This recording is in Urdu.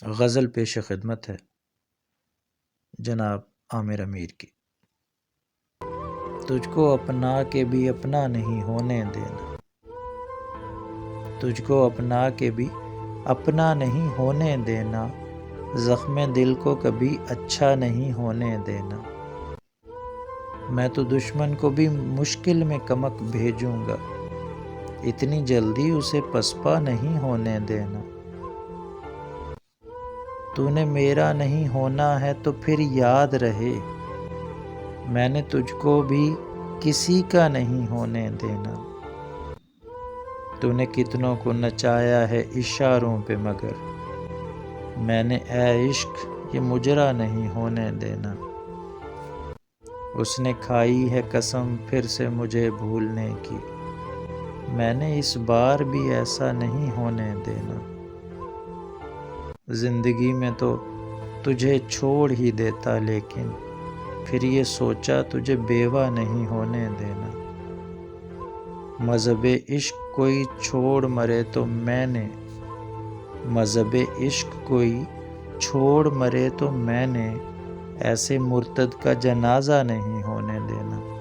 غزل پیش خدمت ہے جناب عامر امیر کی۔ تجھ کو اپنا کے بھی اپنا نہیں ہونے دینا، تجھ کو اپنا کے بھی اپنا نہیں ہونے دینا، زخم دل کو کبھی اچھا نہیں ہونے دینا۔ میں تو دشمن کو بھی مشکل میں کمک بھیجوں گا، اتنی جلدی اسے پسپا نہیں ہونے دینا۔ تو نے میرا نہیں ہونا ہے تو پھر یاد رہے، میں نے تجھ کو بھی کسی کا نہیں ہونے دینا۔ تو نے کتنوں کو نچایا ہے اشاروں پہ مگر، میں نے اے عشق یہ مجرا نہیں ہونے دینا۔ اس نے کھائی ہے قسم پھر سے مجھے بھولنے کی، میں نے اس بار بھی ایسا نہیں ہونے دینا۔ زندگی میں تو تجھے چھوڑ ہی دیتا لیکن پھر یہ سوچا تجھے بیوہ نہیں ہونے دینا۔ مذہب عشق کوئی چھوڑ مرے تو میں نے، مذہب عشق کوئی چھوڑ مرے تو میں نے ایسے مرتد کا جنازہ نہیں ہونے دینا۔